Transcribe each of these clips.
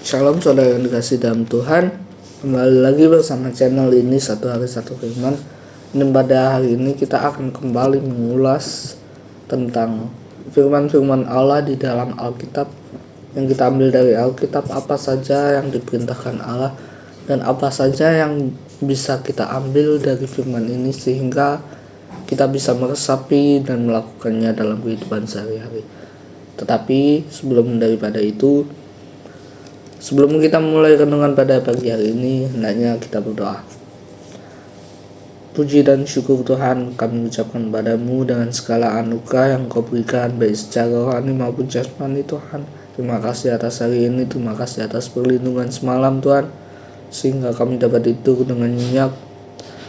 Shalom saudara yang dikasih dalam Tuhan. Kembali lagi bersama channel ini Satu Hari Satu Firman. Dan pada hari ini kita akan kembali mengulas tentang firman-firman Allah di dalam Alkitab. Yang kita ambil dari Alkitab, apa saja yang diperintahkan Allah dan apa saja yang bisa kita ambil dari firman ini sehingga kita bisa meresapi dan melakukannya dalam kehidupan sehari-hari. Tetapi sebelum daripada itu, sebelum kita mulai renungan pada pagi hari ini, hendaknya kita berdoa. Puji dan syukur Tuhan kami ucapkan padamu dengan segala anugerah yang Kau berikan baik secara rohani maupun jasmani Tuhan. Terima kasih atas hari ini, terima kasih atas perlindungan semalam Tuhan, sehingga kami dapat tidur dengan nyenyak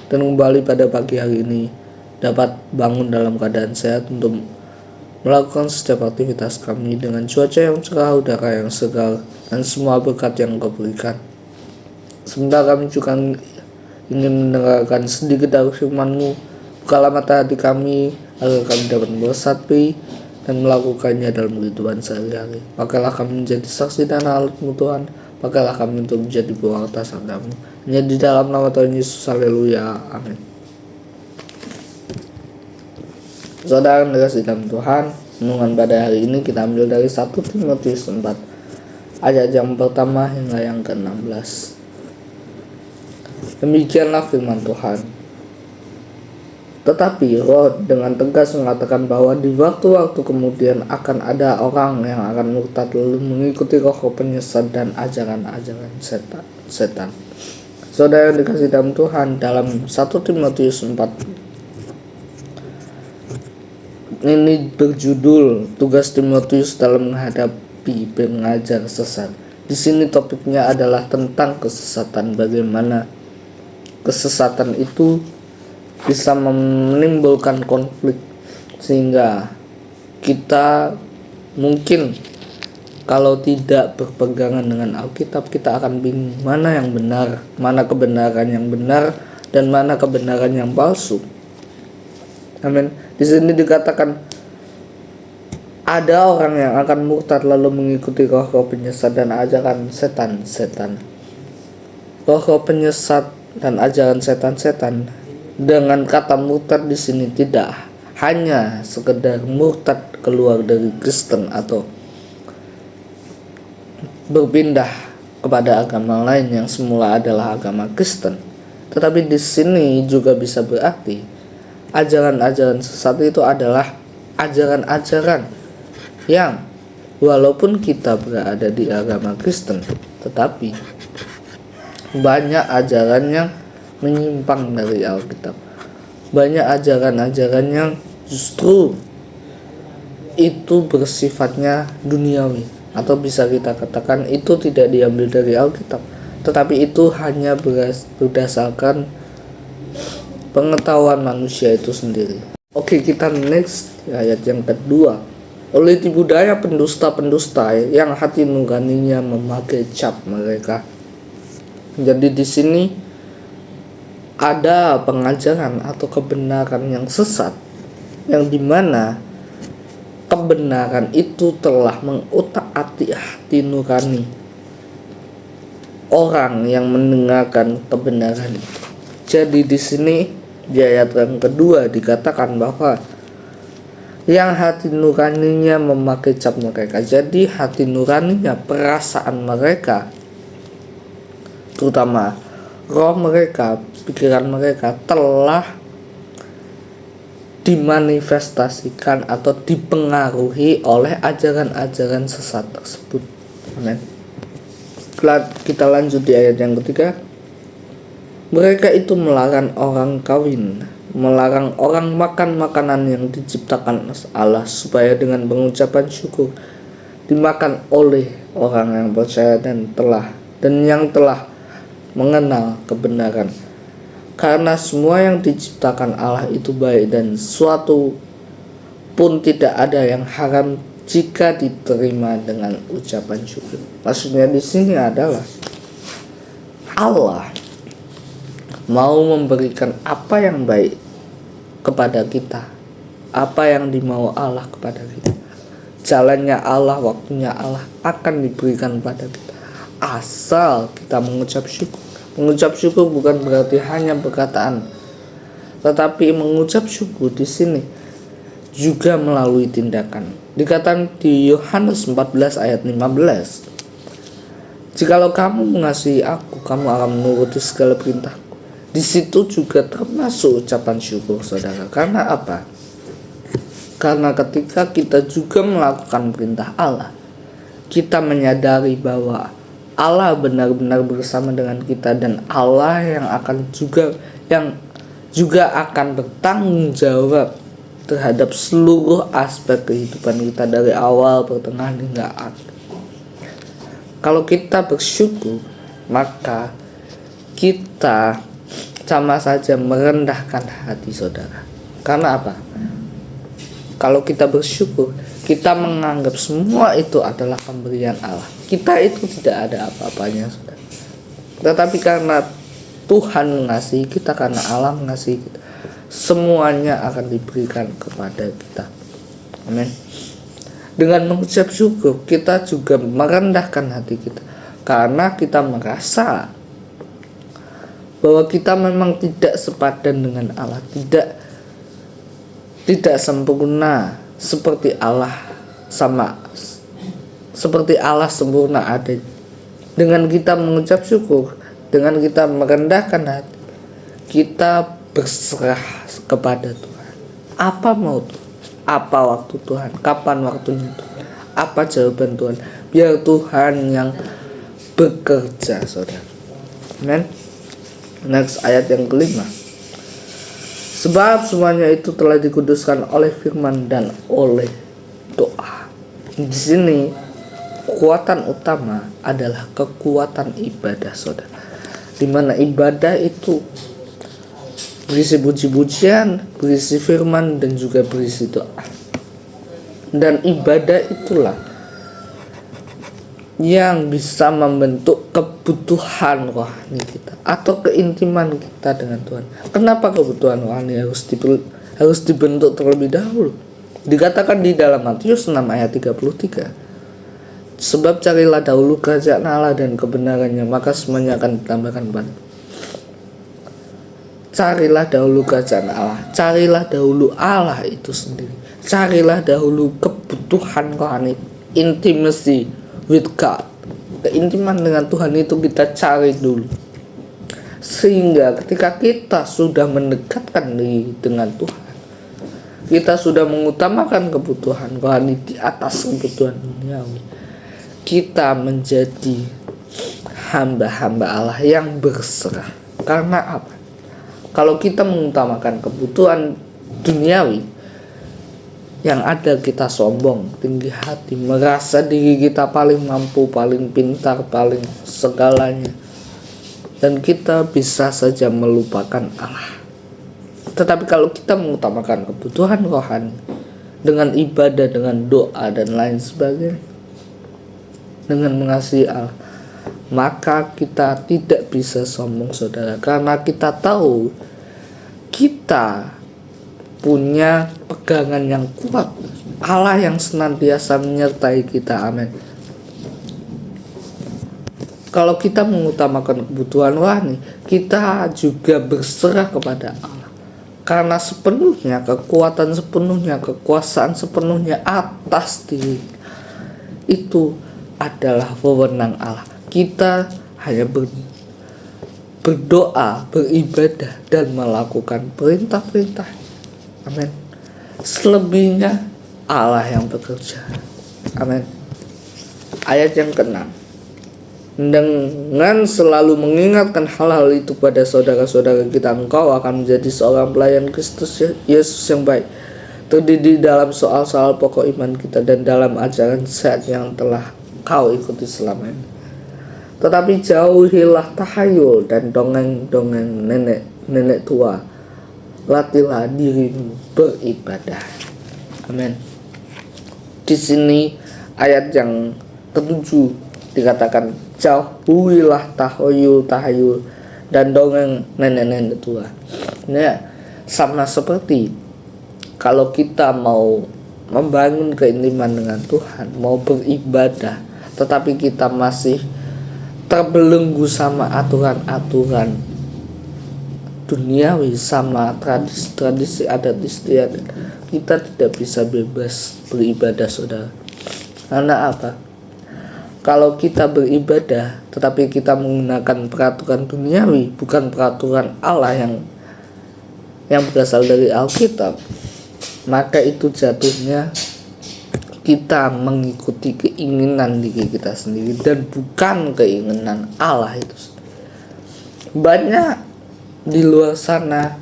dan kembali pada pagi hari ini dapat bangun dalam keadaan sehat untuk melakukan setiap aktivitas kami dengan cuaca yang cerah, udara yang segar, dan semua berkat yang Kau berikan. Sebentar kami juga ingin mendengarkan sedikit dari firman-Mu. Bukalah mata hati kami agar kami dapat meresapi dan melakukannya dalam kehidupan sehari-hari. Pakailah kami menjadi saksi dan alat-Mu Tuhan. Pakailah kami untuk menjadi pewarta sabda-Mu. Hanya di dalam nama Tuhan Yesus, haleluya, amin. Saudara yang dikasih dalam Tuhan, renungan pada hari ini kita ambil dari 1 Timotius 4 ayat yang pertama hingga yang ke-16. Demikianlah firman Tuhan. Tetapi Roh dengan tegas mengatakan bahwa di waktu-waktu kemudian akan ada orang yang akan murtad lalu mengikuti roh penyesat dan ajaran-ajaran setan. Saudara yang dikasih dalam Tuhan, dalam 1 Timotius 4 ini berjudul tugas Timotius dalam menghadapi pengajar sesat. Di sini topiknya adalah tentang kesesatan, bagaimana kesesatan itu bisa menimbulkan konflik sehingga kita mungkin kalau tidak berpegangan dengan Alkitab kita akan bingung mana yang benar, mana kebenaran yang benar dan mana kebenaran yang palsu. Amin. Di sini dikatakan ada orang yang akan murtad lalu mengikuti roh-roh penyesat dan ajaran setan-setan. Roh-roh penyesat dan ajaran setan-setan. Dengan kata murtad di sini tidak hanya sekedar murtad keluar dari Kristen atau berpindah kepada agama lain yang semula adalah agama Kristen. Tetapi di sini juga bisa berarti ajaran-ajaran sesat itu adalah ajaran-ajaran yang walaupun kita berada di agama Kristen, tetapi banyak ajaran yang menyimpang dari Alkitab. Banyak ajaran-ajaran yang justru itu bersifatnya duniawi, atau bisa kita katakan itu tidak diambil dari Alkitab, tetapi itu hanya berdasarkan pengetahuan manusia itu sendiri. Oke, kita next ayat yang kedua. Oleh tipu daya pendusta-pendusta yang hati nuraninya memakai cap mereka. Jadi di sini ada pengajaran atau kebenaran yang sesat, yang dimana kebenaran itu telah mengutak-atik hati nurani orang yang mendengarkan kebenaran itu. Jadi di sini di ayat yang kedua dikatakan bahwa yang hati nuraninya memakai cap mereka. Jadi hati nuraninya, perasaan mereka, terutama roh mereka, pikiran mereka telah dimanifestasikan atau dipengaruhi oleh ajaran-ajaran sesat tersebut. Amin. Kita lanjut di ayat yang ketiga. Mereka itu melarang orang kawin, melarang orang makan makanan yang diciptakan Allah supaya dengan pengucapan syukur dimakan oleh orang yang percaya dan yang telah mengenal kebenaran. Karena semua yang diciptakan Allah itu baik dan suatu pun tidak ada yang haram jika diterima dengan ucapan syukur. Maksudnya di sini adalah Allah mau memberikan apa yang baik kepada kita, apa yang dimau Allah kepada kita. Jalannya Allah, waktunya Allah akan diberikan pada kita. asal kita mengucap syukur. Mengucap syukur bukan berarti hanya perkataan, tetapi mengucap syukur di sini juga melalui tindakan. Dikatakan di Yohanes 14 ayat 15, jikalau kamu mengasihi aku, kamu akan menuruti segala perintahku. Di situ juga termasuk ucapan syukur, saudara. Karena apa? Karena ketika kita juga melakukan perintah Allah, kita menyadari bahwa Allah benar-benar bersama dengan kita, dan Allah yang juga akan bertanggung jawab terhadap seluruh aspek kehidupan kita dari awal, pertengahan hingga akhir. Kalau kita bersyukur, maka kita sama saja merendahkan hati, saudara. Karena apa? Kalau kita bersyukur, kita menganggap semua itu adalah pemberian Allah. Kita itu tidak ada apa-apanya, saudara. Tetapi karena Tuhan mengasihi kita, karena Allah mengasihi kita, semuanya akan diberikan kepada kita. Amin. Dengan mengucap syukur, kita juga merendahkan hati kita, karena kita merasa bahwa kita memang tidak sepadan dengan Allah, tidak sempurna seperti Allah sempurna ada. Dengan kita mengucap syukur, dengan kita merendahkan hati, kita berserah kepada Tuhan. Apa mau Tuhan? Apa waktu Tuhan? Kapan waktunya Tuhan? Apa jawaban Tuhan? Biar Tuhan yang bekerja, saudara. Amen. Next, ayat yang kelima. Sebab semuanya itu telah dikuduskan oleh firman dan oleh doa. Di sini kekuatan utama adalah kekuatan ibadah, saudara. Di mana ibadah itu berisi puji-pujian, berisi firman, dan juga berisi doa. Dan ibadah itulah yang bisa membentuk kebutuhan rohani kita atau keintiman kita dengan Tuhan. Kenapa kebutuhan rohani harus dibentuk terlebih dahulu? Dikatakan di dalam Matius 6 ayat 33, sebab carilah dahulu kerajaan Allah dan kebenarannya, maka semuanya akan ditambahkan padamu. Carilah dahulu kerajaan Allah, carilah dahulu Allah itu sendiri, carilah dahulu kebutuhan rohani, intimacy with God. Keintiman dengan Tuhan itu kita cari dulu, sehingga ketika kita sudah mendekatkan diri dengan Tuhan, kita sudah mengutamakan kebutuhan rohani di atas kebutuhan duniawi, kita menjadi hamba-hamba Allah yang berserah. Karena apa? Kalau kita mengutamakan kebutuhan duniawi, yang ada kita sombong, tinggi hati, merasa diri kita paling mampu, paling pintar, paling segalanya, dan kita bisa saja melupakan Allah. Tetapi kalau kita mengutamakan kebutuhan rohani dengan ibadah, dengan doa, dan lain sebagainya, dengan mengasihi Allah, maka kita tidak bisa sombong, saudara, karena kita tahu kita punya pegangan yang kuat, Allah yang senantiasa menyertai kita. Amin. Kalau kita mengutamakan kebutuhan rohani, kita juga berserah kepada Allah, karena sepenuhnya kekuatan, sepenuhnya kekuasaan, sepenuhnya atas diri itu adalah wewenang Allah. Kita hanya berdoa, beribadah, dan melakukan perintah-perintah. Amin. Selebihnya Allah yang bekerja. Amin. Ayat yang ke-6. Dengan selalu mengingatkan hal-hal itu pada saudara-saudara kita, engkau akan menjadi seorang pelayan Kristus Yesus yang baik, terdidik dalam soal-soal pokok iman kita dan dalam ajaran sehat yang telah kau ikuti selama ini. Tetapi jauhilah tahayul dan dongeng-dongeng nenek tua. Latihlah dirimu beribadah. Amin. Di sini ayat yang ke-7 dikatakan jauhilah tahayul dan dongeng nenek-nenek tua. Nah, sama seperti kalau kita mau membangun keintiman dengan Tuhan, mau beribadah, tetapi kita masih terbelenggu sama aturan-aturan duniawi, sama tradisi-tradisi adat istiadat, kita tidak bisa bebas beribadah, saudara. Karena apa? Kalau kita beribadah tetapi kita menggunakan peraturan duniawi, bukan peraturan Allah yang berasal dari Alkitab, maka itu jatuhnya kita mengikuti keinginan diri kita sendiri dan bukan keinginan Allah itu. Banyak di luar sana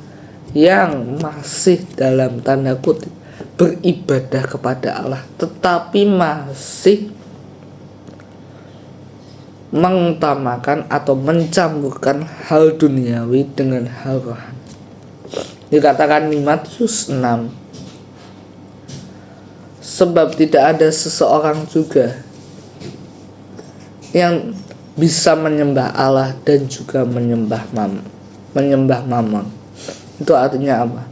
yang masih dalam tanda kutip beribadah kepada Allah, tetapi masih mengutamakan atau mencampurkan hal duniawi dengan hal rohani. Dikatakan di Matius 6, sebab tidak ada seseorang juga yang bisa menyembah Allah dan juga menyembah mamon. Itu artinya apa?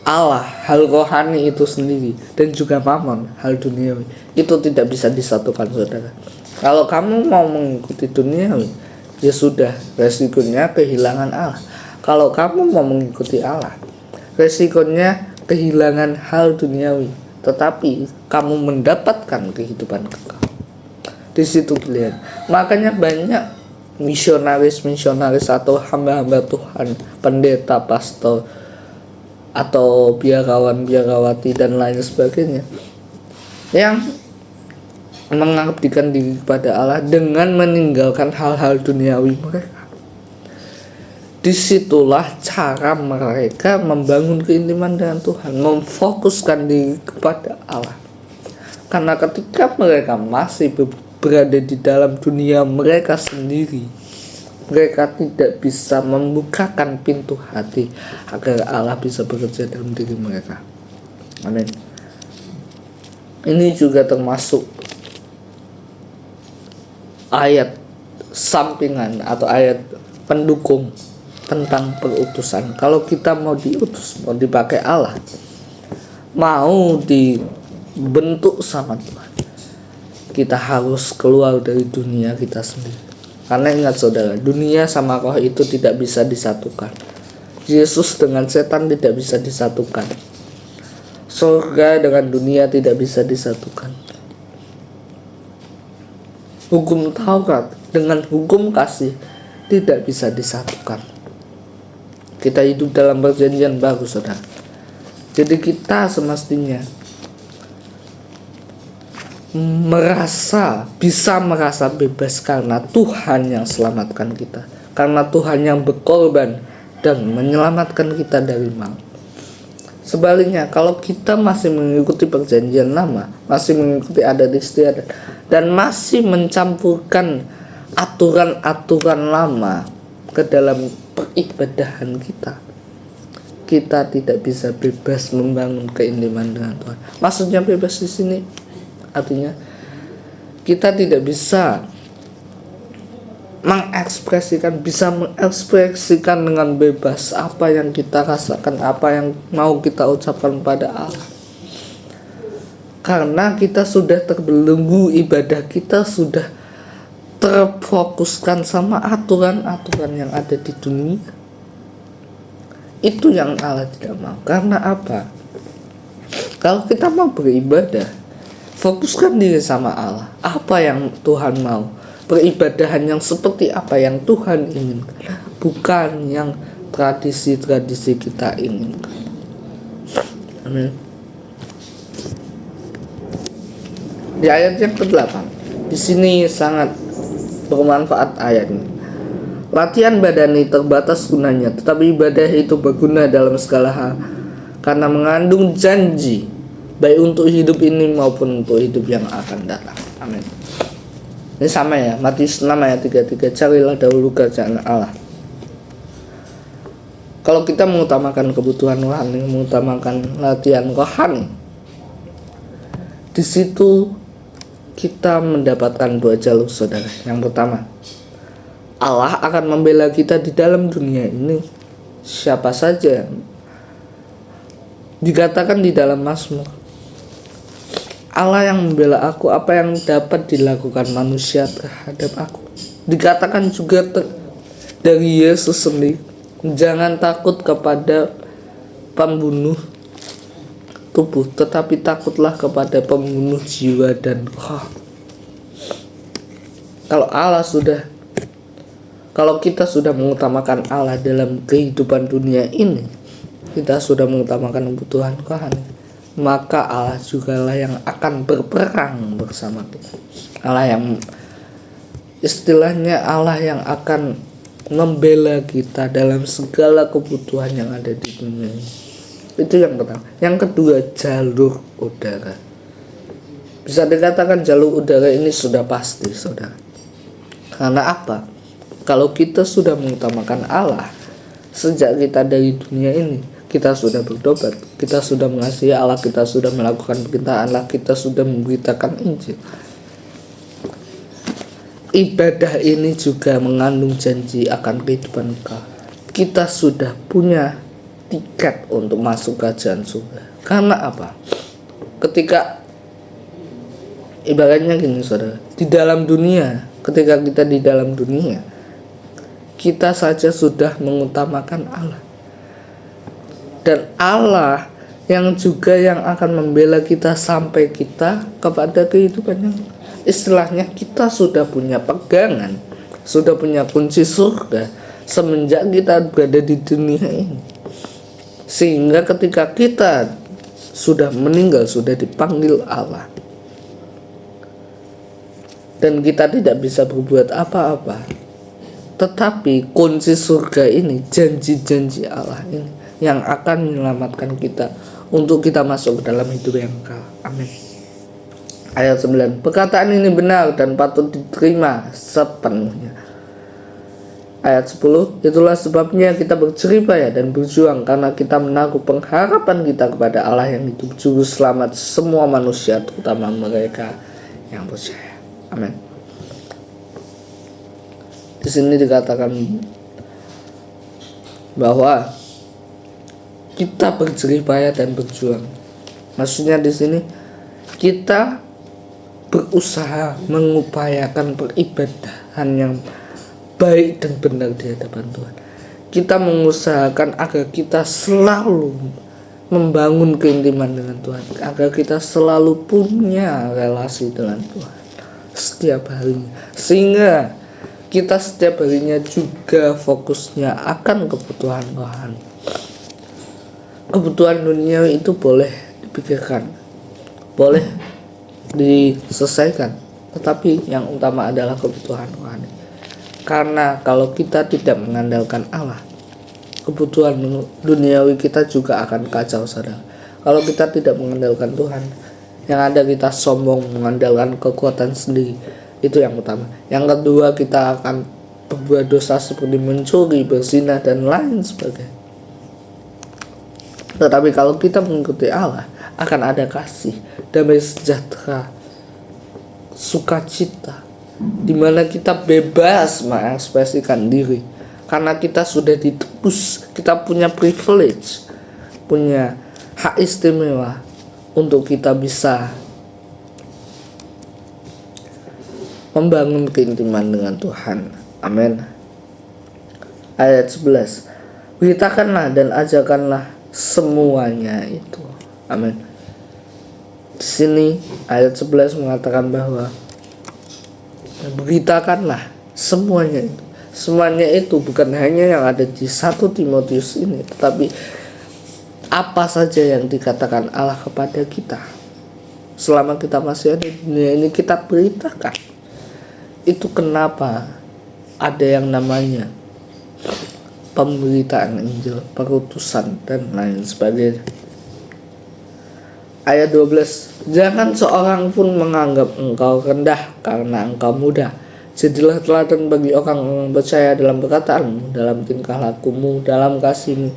Allah, hal rohani itu sendiri, dan juga mamon, hal duniawi, itu tidak bisa disatukan, saudara. Kalau kamu mau mengikuti duniawi, ya sudah, resikonya kehilangan Allah. Kalau kamu mau mengikuti Allah, resikonya kehilangan hal duniawi, tetapi kamu mendapatkan kehidupan kekal. Di situ lihat. Makanya banyak misionaris atau hamba-hamba Tuhan, pendeta, pastor, atau biarawati dan lain sebagainya, yang mengabdikan diri kepada Allah dengan meninggalkan hal-hal duniawi mereka. Disitulah cara mereka membangun keintiman dengan Tuhan, memfokuskan diri kepada Allah. Karena ketika mereka masih berada di dalam dunia mereka sendiri, mereka tidak bisa membukakan pintu hati agar Allah bisa bekerja dalam diri mereka. Amin. Ini juga termasuk ayat sampingan atau ayat pendukung tentang perutusan. Kalau kita mau diutus, mau dipakai Allah, mau dibentuk sama Tuhan, kita harus keluar dari dunia kita sendiri. Karena ingat saudara, dunia sama roh itu tidak bisa disatukan. Yesus dengan setan tidak bisa disatukan. Surga dengan dunia tidak bisa disatukan. Hukum Taurat dengan hukum kasih tidak bisa disatukan. Kita hidup dalam perjanjian baru, saudara. Jadi kita semestinya bisa merasa bebas karena Tuhan yang selamatkan kita, karena Tuhan yang berkorban dan menyelamatkan kita dari maut. Sebaliknya, kalau kita masih mengikuti perjanjian lama, masih mengikuti adat istiadat, dan masih mencampurkan aturan-aturan lama ke dalam peribadahan kita tidak bisa bebas membangun keintiman dengan Tuhan. Maksudnya bebas di sini artinya kita tidak bisa mengekspresikan dengan bebas apa yang kita rasakan, apa yang mau kita ucapkan pada Allah. Karena kita sudah terbelenggu, ibadah kita sudah terfokuskan sama aturan-aturan yang ada di dunia. Itu yang Allah tidak mau. Karena apa? Kalau kita mau beribadah, fokuskan diri sama Allah. Apa yang Tuhan mau? Peribadahan yang seperti apa yang Tuhan inginkan, bukan yang tradisi-tradisi kita inginkan. Amin. Di ayat yang ke-8, di sini sangat bermanfaat ayat ini. Latihan badani terbatas gunanya, tetapi ibadah itu berguna dalam segala hal, karena mengandung janji baik untuk hidup ini maupun untuk hidup yang akan datang. Amin. Ini sama ya, Matius 6 ayat 33, carilah dahulu kerajaan Allah. Kalau kita mengutamakan kebutuhan rohani, mengutamakan latihan rohani, di situ kita mendapatkan dua jalur, saudara. Yang pertama, Allah akan membela kita di dalam dunia ini. Siapa saja dikatakan di dalam Mazmur, Allah yang membela aku, apa yang dapat dilakukan manusia terhadap aku? Dikatakan juga dari Yesus sendiri, jangan takut kepada pembunuh tubuh, tetapi takutlah kepada pembunuh jiwa dan roh. Kalau kita sudah mengutamakan Allah dalam kehidupan dunia ini, kita sudah mengutamakan kebutuhan Tuhan, maka Allah jugalah yang akan berperang bersama kita. Istilahnya Allah yang akan membela kita dalam segala kebutuhan yang ada di dunia ini. Itu yang pertama. Yang kedua, jalur udara. Bisa dikatakan jalur udara ini sudah pasti, saudara. Karena apa? Kalau kita sudah mengutamakan Allah sejak kita dari dunia ini, kita sudah bertobat, kita sudah mengasihi Allah, kita sudah melakukan perintah Allah, kita sudah memberitakan Injil. Ibadah ini juga mengandung janji akan kehidupan kekal. Kita sudah punya tiket untuk masuk kerajaan surga. Karena apa? Ketika ibaratnya gini, saudara, di dalam dunia, ketika kita di dalam dunia, kita saja sudah mengutamakan Allah, dan Allah yang juga yang akan membela kita sampai kita kepada kehidupan yang istilahnya kita sudah punya pegangan, sudah punya kunci surga semenjak kita berada di dunia ini. Sehingga ketika kita sudah meninggal, sudah dipanggil Allah, dan kita tidak bisa berbuat apa-apa, tetapi kunci surga ini, janji-janji Allah ini yang akan menyelamatkan kita untuk kita masuk ke dalam hidup yang kekal. Amin. Ayat 9, perkataan ini benar dan patut diterima sepenuhnya. Ayat 10, itulah sebabnya kita berjeripaya dan berjuang, karena kita menaruh pengharapan kita kepada Allah yang hidup, juru selamat semua manusia, terutama mereka yang percaya. Amin. Di sini dikatakan bahwa kita berjeripaya dan berjuang. Maksudnya di sini kita berusaha mengupayakan peribadahan yang baik dan benar di hadapan Tuhan. Kita mengusahakan agar kita selalu membangun keintiman dengan Tuhan, agar kita selalu punya relasi dengan Tuhan setiap harinya, sehingga kita setiap harinya juga fokusnya akan kebutuhan Tuhan. Kebutuhan dunia itu boleh dipikirkan, boleh diselesaikan, tetapi yang utama adalah kebutuhan Tuhan. Karena kalau kita tidak mengandalkan Allah, kebutuhan duniawi kita juga akan kacau, saudara. Kalau kita tidak mengandalkan Tuhan, yang ada kita sombong, mengandalkan kekuatan sendiri. Itu yang utama. Yang kedua, kita akan berbuat dosa seperti mencuri, berzina, dan lain sebagainya. Tetapi kalau kita mengikuti Allah, akan ada kasih, damai sejahtera, sukacita, di mana kita bebas mengekspresikan diri karena kita sudah ditebus. Kita punya privilege, punya hak istimewa untuk kita bisa membangun keintiman dengan Tuhan. Amin. Ayat 11, beritakanlah dan ajarkanlah semuanya itu. Amin. Di sini ayat 11 mengatakan bahwa beritakanlah semuanya itu. Semuanya itu bukan hanya yang ada di 1 Timotius ini, tetapi apa saja yang dikatakan Allah kepada kita selama kita masih ada di dunia ini, kita beritakan. Itu kenapa ada yang namanya pemberitaan Injil, perutusan, dan lain sebagainya. Ayat 12, jangan seorang pun menganggap engkau rendah karena engkau muda. Jadilah teladan bagi orang percaya dalam perkataanmu, dalam tingkah lakumu, dalam kasihmu,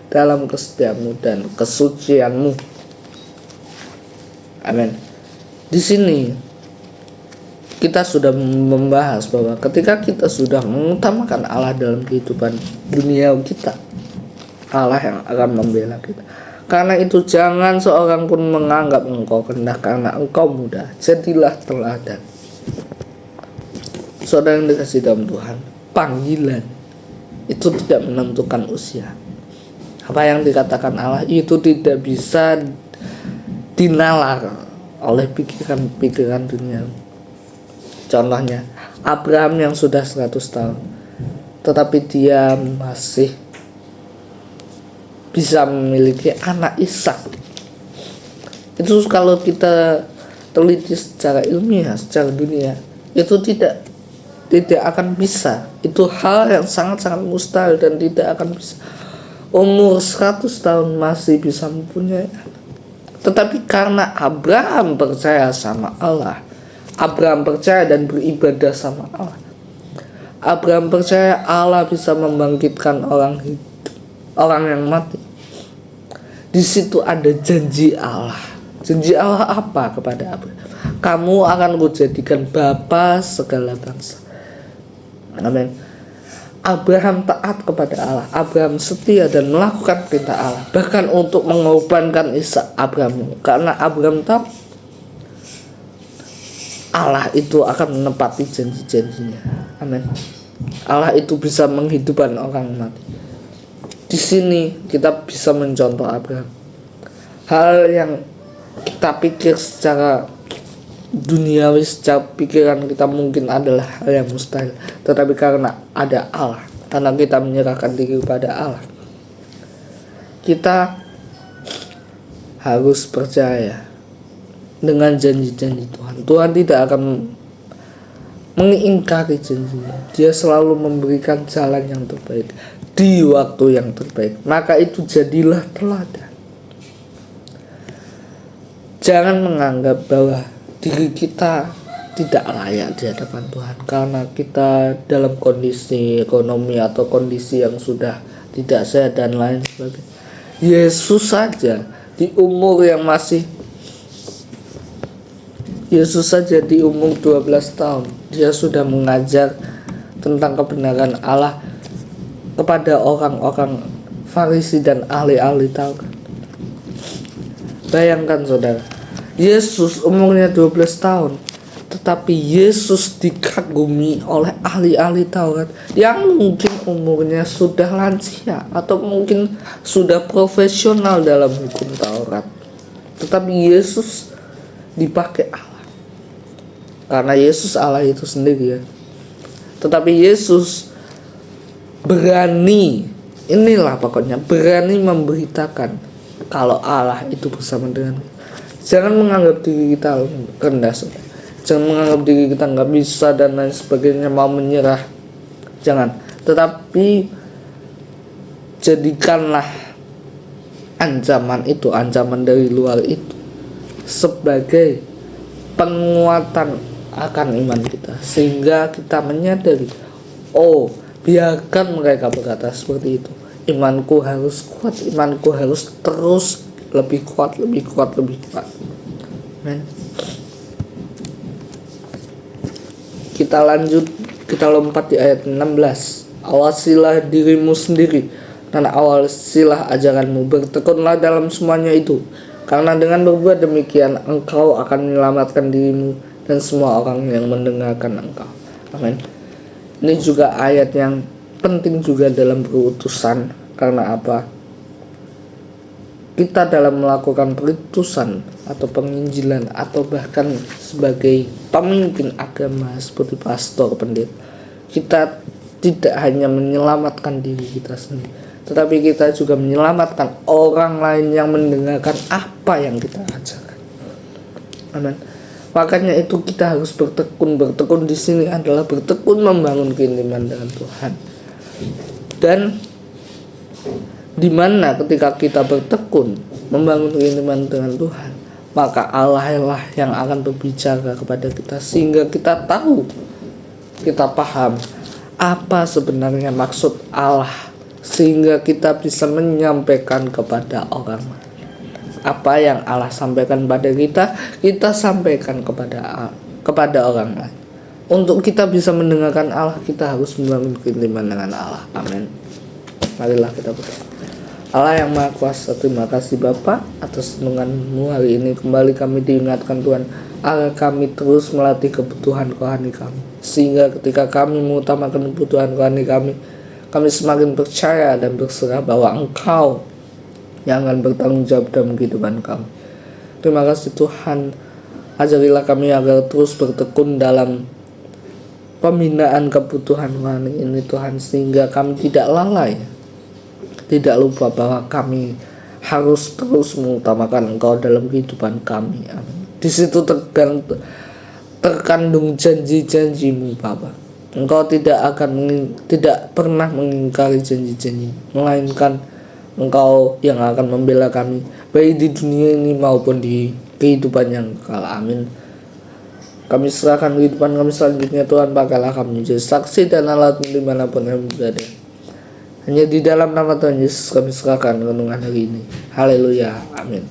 dalam kesetiaanmu, dan kesucianmu. Amin. Di sini kita sudah membahas bahwa ketika kita sudah mengutamakan Allah dalam kehidupan dunia kita, Allah yang akan membela kita. Karena itu jangan seorang pun menganggap engkau rendah karena engkau muda. Jadilah teladan. Saudara yang dikasihi dalam Tuhan, panggilan itu tidak menentukan usia. Apa yang dikatakan Allah itu tidak bisa dinalar oleh pikiran-pikiran dunia. Contohnya Abraham yang sudah 100 tahun, tetapi dia masih bisa memiliki anak Ishak. Itu kalau kita teliti secara ilmiah, secara dunia, itu tidak akan bisa. Itu hal yang sangat-sangat mustahil dan tidak akan bisa. Umur 100 tahun masih bisa mempunyai anak. Tetapi karena Abraham percaya sama Allah, Abraham percaya dan beribadah sama Allah, Abraham percaya Allah bisa membangkitkan orang hidup, orang yang mati. Di situ ada janji Allah. Janji Allah apa kepada Abraham? Kamu akan kujadikan bapa segala bangsa. Amin. Abraham taat kepada Allah. Abraham setia dan melakukan perintah Allah, bahkan untuk mengorbankan Ishak Abraham. Karena Abraham tahu Allah itu akan menepati janji-janjinya. Amin. Allah itu bisa menghidupkan orang mati. Di sini kita bisa mencontoh Abraham. Hal yang kita pikir secara duniawi, secara pikiran kita mungkin adalah hal yang mustahil, tetapi karena ada Allah, karena kita menyerahkan diri kepada Allah, kita harus percaya dengan janji-janji Tuhan. Tuhan tidak akan mengingkari janjinya. Dia selalu memberikan jalan yang terbaik di waktu yang terbaik. Maka itu jadilah teladan. Jangan menganggap bahwa diri kita tidak layak di hadapan Tuhan karena kita dalam kondisi ekonomi atau kondisi yang sudah tidak sehat dan lain sebagainya. Yesus saja di umur 12 tahun dia sudah mengajar tentang kebenaran Allah kepada orang-orang Farisi dan ahli-ahli Taurat. Bayangkan saudara, Yesus umurnya 12 tahun, tetapi Yesus dikagumi oleh ahli-ahli Taurat yang mungkin umurnya sudah lansia atau mungkin sudah profesional dalam hukum Taurat. Tetapi Yesus dipakai Allah, karena Yesus Allah itu sendiri ya. Tetapi Yesus berani, inilah pokoknya, berani memberitakan kalau Allah itu bersama dengan kita. Jangan menganggap diri kita rendah, jangan menganggap diri kita nggak bisa dan lain sebagainya, mau menyerah. Jangan, tetapi jadikanlah ancaman itu, ancaman dari luar itu sebagai penguatan akan iman kita, sehingga kita menyadari, oh, biarkan mereka berkata seperti itu, imanku harus kuat, imanku harus terus lebih kuat, lebih kuat, lebih kuat. Amen. Kita lanjut, kita lompat di ayat 16. Awasilah dirimu sendiri dan awasilah ajaranmu, bertekunlah dalam semuanya itu, karena dengan berbuat demikian engkau akan menyelamatkan dirimu dan semua orang yang mendengarkan engkau. Amin. Ini juga ayat yang penting juga dalam berutusan. Karena apa? Kita dalam melakukan perutusan atau penginjilan atau bahkan sebagai pemimpin agama seperti pastor, pendeta, kita tidak hanya menyelamatkan diri kita sendiri, tetapi kita juga menyelamatkan orang lain yang mendengarkan apa yang kita ajarkan. Amin. Makanya itu kita harus bertekun. Bertekun di sini adalah bertekun membangun keimanan dengan Tuhan. Dan di mana ketika kita bertekun membangun keimanan dengan Tuhan, maka Allah lah yang akan berbicara kepada kita, sehingga kita tahu, kita paham apa sebenarnya maksud Allah, sehingga kita bisa menyampaikan kepada orang lain. Apa yang Allah sampaikan pada kita sampaikan kepada orang lain. Untuk kita bisa mendengarkan Allah, kita harus membangun keimanan dengan Allah. Amin. Marilah kita berdoa. Allah yang Maha Kuasa, terima kasih Bapa atas renungan-Mu hari ini. Kembali kami diingatkan Tuhan, agar kami terus melatih kebutuhan rohani kami, sehingga ketika kami mengutamakan kebutuhan rohani kami semakin percaya dan berserah bahwa Engkau yang akan bertanggung jawab dalam kehidupan kami. Terima kasih Tuhan, ajarilah kami agar terus bertekun dalam pembinaan kebutuhan rohani ini Tuhan, sehingga kami tidak lalai, tidak lupa bahwa kami harus terus mengutamakan Engkau dalam kehidupan kami. Amin. Di situ terkandung janji-janji-Mu Bapa. Engkau tidak pernah mengingkari janji-janji, melainkan Engkau yang akan membela kami, baik di dunia ini maupun di kehidupan yang kekal. Amin. Kami serahkan kehidupan kami selanjutnya Tuhan, pakailah kami menjadi saksi dan alat dimanapun kami berada. Hanya di dalam nama Tuhan Yesus kami serahkan renungan hari ini. Haleluya. Amin.